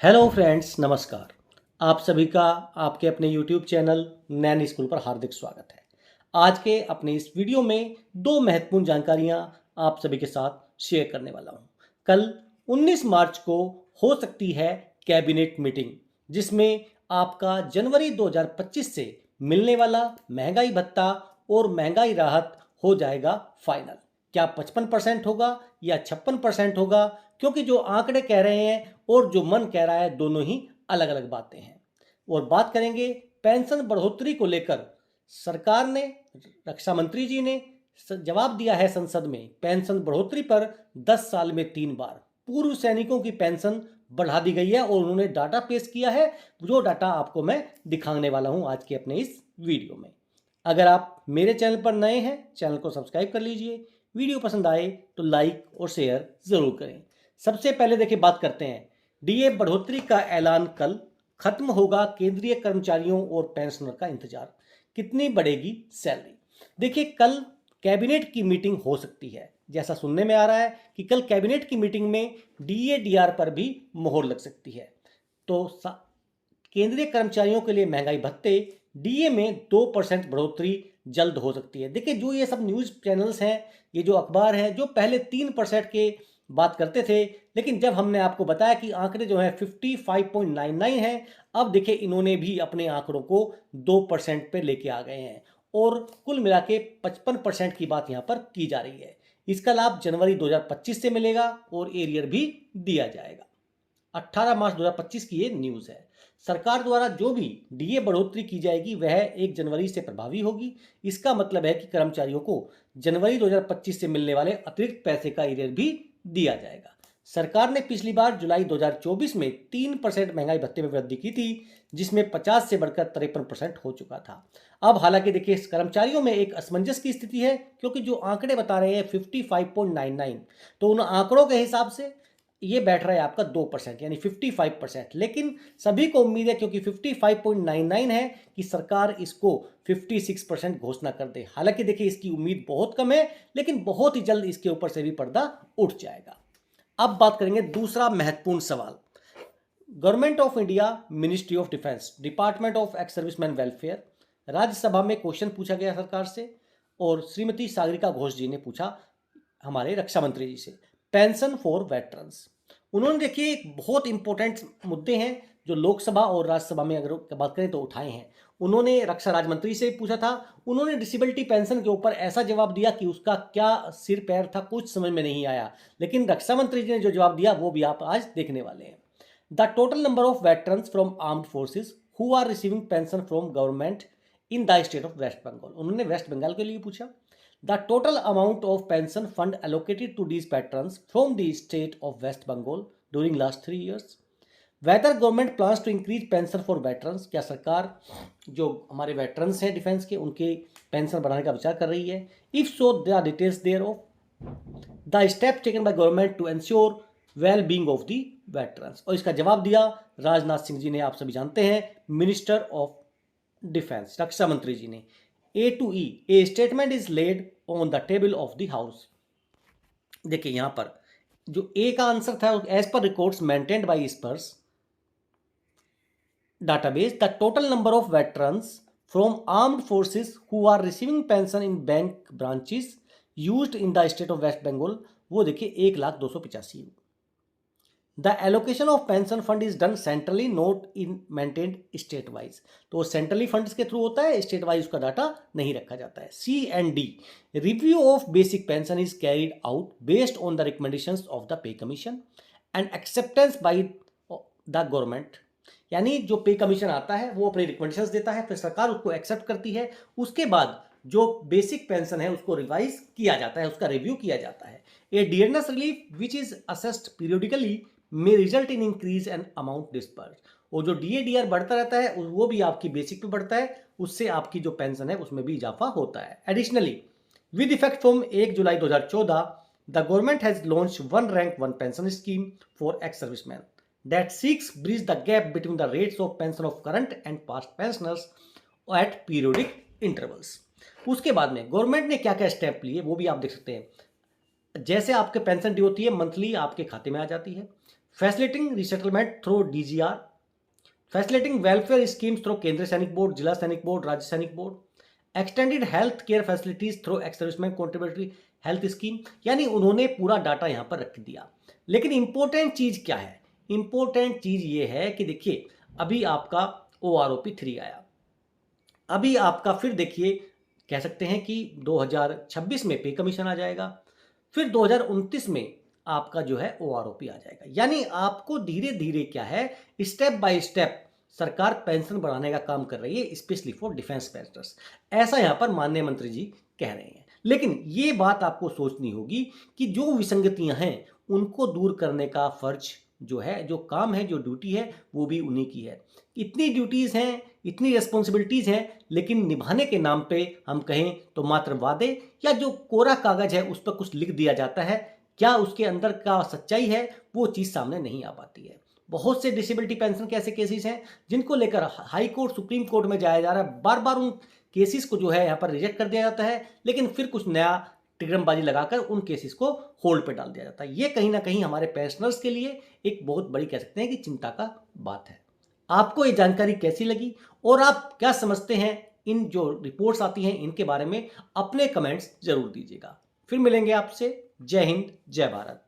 Hello friends, नमस्कार। आप सभी का आपके अपने यूट्यूब चैनल नैन स्कूल पर हार्दिक स्वागत है। आज के अपने इस वीडियो में दो महत्वपूर्ण जानकारियां आप सभी के साथ शेयर करने वाला हूं। कल 19 मार्च को हो सकती है कैबिनेट मीटिंग, जिसमें आपका जनवरी 2025 से मिलने वाला महंगाई भत्ता और महंगाई राहत हो जाएगा फाइनल। क्या 55% होगा या 56% होगा? क्योंकि जो आंकड़े कह रहे हैं और जो मन कह रहा है, दोनों ही अलग अलग बातें हैं। और बात करेंगे पेंशन बढ़ोतरी को लेकर। सरकार ने, रक्षा मंत्री जी ने जवाब दिया है संसद में। पेंशन बढ़ोतरी पर 10 साल में 3 बार पूर्व सैनिकों की पेंशन बढ़ा दी गई है और उन्होंने डाटा पेश किया है, जो डाटा आपको मैं दिखाने वाला हूं आज के अपने इस वीडियो में। अगर आप मेरे चैनल पर नए हैं, चैनल को सब्सक्राइब कर लीजिए। वीडियो पसंद आए तो लाइक और शेयर जरूर करें। सबसे पहले देखिए, बात करते हैं डीए बढ़ोतरी का ऐलान कल। खत्म होगा केंद्रीय कर्मचारियों और पेंशनर का इंतजार। कितनी बढ़ेगी सैलरी? देखिए, कल कैबिनेट की मीटिंग हो सकती है। जैसा सुनने में आ रहा है कि कल कैबिनेट की मीटिंग में डीए डीआर पर भी मोहर लग सकती है। तो केंद्रीय कर्मचारियों के लिए महंगाई भत्ते डीए में 2% बढ़ोतरी जल्द हो सकती है। देखिए, जो ये सब न्यूज़ चैनल्स हैं, ये जो अखबार हैं, जो पहले 3% के बात करते थे, लेकिन जब हमने आपको बताया कि आंकड़े जो हैं 55.99 हैं, अब देखिए इन्होंने भी अपने आंकड़ों को 2% पे लेके आ गए हैं और कुल मिला के 55% की बात यहाँ पर की जा रही है। इसका लाभ जनवरी 2025 से मिलेगा और एरियर भी दिया जाएगा। 18 मार्च 2025 की ये न्यूज़ है। सरकार द्वारा जो भी डीए बढ़ोतरी की जाएगी वह 1 जनवरी से प्रभावी होगी। इसका मतलब है कि कर्मचारियों को जनवरी 2025 से मिलने वाले अतिरिक्त पैसे का एरियर भी दिया जाएगा। सरकार ने पिछली बार जुलाई 2024 में 3% महंगाई भत्ते में वृद्धि की थी, जिसमें 50 से बढ़कर 53% हो चुका था। अब हालांकि देखिए, कर्मचारियों में एक असमंजस की स्थिति है, क्योंकि जो आंकड़े बता रहे हैं 55.99, तो उन आंकड़ों के हिसाब से ये बैठ रहा है आपका 2% यानी 55%। लेकिन सभी को उम्मीद है, क्योंकि 55.99 है, कि सरकार इसको 56% घोषणा कर दे। हालांकि देखिए, इसकी उम्मीद बहुत कम है, लेकिन बहुत ही जल्द इसके ऊपर से भी पर्दा उठ जाएगा। अब बात करेंगे दूसरा महत्वपूर्ण सवाल। Government of India, ministry of defence, department of ex serviceman welfare, Rajya Sabha में क्वेश्चन पूछा गया सरकार से और श्रीमती सागरिका घोष जी ने पूछा हमारे रक्षा मंत्री जी से, पेंशन फॉर वेटरन्स। उन्होंने देखिए एक बहुत इंपॉर्टेंट मुद्दे हैं जो लोकसभा और राज्यसभा में अगर बात करें तो उठाए हैं। उन्होंने रक्षा राज्य मंत्री से पूछा था। उन्होंने डिसेबिलिटी पेंशन के ऊपर ऐसा जवाब दिया कि उसका क्या सिर पैर था, कुछ समझ में नहीं आया। लेकिन रक्षा मंत्री जी ने जो जवाब दिया वो भी आप आज देखने वाले हैं। The total number of veterans from armed forces who are receiving pension from government in the state of West Bengal. उन्होंने वेस्ट बंगाल के लिए पूछा। The total amount of pension fund allocated to these veterans from the state of West Bengal during last 3 years. Whether government plans to increase pension for veterans, क्या सरकार जो हमारे veterans हैं defence के, उनके पेंशन बढ़ाने का विचार कर रही है? If so, the details thereof. The step taken by government to ensure well-being of the veterans. और इसका जवाब दिया राजनाथ सिंह जी ने, आप सभी जानते हैं, मिनिस्टर ऑफ डिफेंस, रक्षा मंत्री जी ने। A to E, a statement is laid on the table of the house. देखिए यहां पर जो ए का आंसर था, as per records maintained by SPARSH database, the total number of veterans from armed forces who are receiving pension in bank branches used in the state of West Bengal, वो देखिए 1,02,85। The allocation of pension fund is done centrally, note in maintained state wise. तो centrally funds के through होता है, state wise उसका data नहीं रखा जाता है। C and D, review of basic pension is carried out based on the recommendations of the pay commission and acceptance by the government. यानी जो पे कमीशन आता है वो अपनी रिकमेंडेशंस देता है, फिर सरकार उसको एक्सेप्ट करती है। उसके बाद जो बेसिक पेंशन है उसको रिवाइज किया जाता है, उसका रिव्यू किया जाता है। A dearness relief which is assessed periodically may result in increase and amount disbursed। और जो डीएडीआर बढ़ता रहता है वो भी आपकी बेसिक पे बढ़ता है, उससे आपकी जो पेंशन है उसमें भी इजाफा होता है। Additionally, with effect from 1 July 2014, the government has launch one rank one pension scheme for ex serviceman that seeks bridge the gap between the rates of pension of current and past pensioners at periodic intervals. उसके बाद में government ने क्या क्या step लिए वो भी आप देख सकते हैं। जैसे आपके पेंशन ड्यू होती है, मंथली आपके खाते में आ जाती है। Facilitating resettlement through DGR, facilitating welfare schemes through केंद्रीय सैनिक बोर्ड, जिला सैनिक बोर्ड, राज्य सैनिक board, extended health care facilities through ex serviceman contributory health scheme. यानी उन्होंने पूरा डाटा यहां पर रख दिया। लेकिन इंपॉर्टेंट चीज क्या है? इंपॉर्टेंट चीज ये है कि देखिए अभी आपका OROP 3 आया, अभी आपका फिर देखिए कह सकते हैं कि 2026 में पे कमीशन आ जाएगा, फिर 2029 में आपका जो है OROP आ जाएगा। यानी आपको धीरे धीरे क्या है, स्टेप बाय स्टेप सरकार पेंशन बढ़ाने का काम कर रही है, स्पेशली फॉर डिफेंस पेंशनर्स। ऐसा यहां पर माननीय मंत्री जी कह रहे हैं। लेकिन ये बात आपको सोचनी होगी कि जो विसंगतियां हैं उनको दूर करने का फर्ज जो है, जो काम है, जो ड्यूटी है, वो भी उन्हीं की है। इतनी ड्यूटीज हैं, इतनी रिस्पॉन्सिबिलिटीज हैं, लेकिन निभाने के नाम पे हम कहें तो मात्र वादे या जो कोरा कागज है उस पर कुछ लिख दिया जाता है, क्या उसके अंदर का सच्चाई है वो चीज़ सामने नहीं आ पाती है। बहुत से डिसेबिलिटी पेंशन के ऐसे केसेस हैं जिनको लेकर हाई कोर्ट, सुप्रीम कोर्ट में जाया जा रहा है, बार बार उन केसेस को जो है यहाँ पर रिजेक्ट कर दिया जाता है, लेकिन फिर कुछ नया टिकरमबाजी लगाकर उन केसेस को होल्ड पे डाल दिया जाता है। ये कहीं ना कहीं हमारे पेंशनर्स के लिए एक बहुत बड़ी कह सकते हैं कि चिंता का बात है। आपको ये जानकारी कैसी लगी और आप क्या समझते हैं इन जो रिपोर्ट्स आती हैं इनके बारे में? अपने कमेंट्स जरूर दीजिएगा। फिर मिलेंगे आपसे। जय हिंद, जय भारत।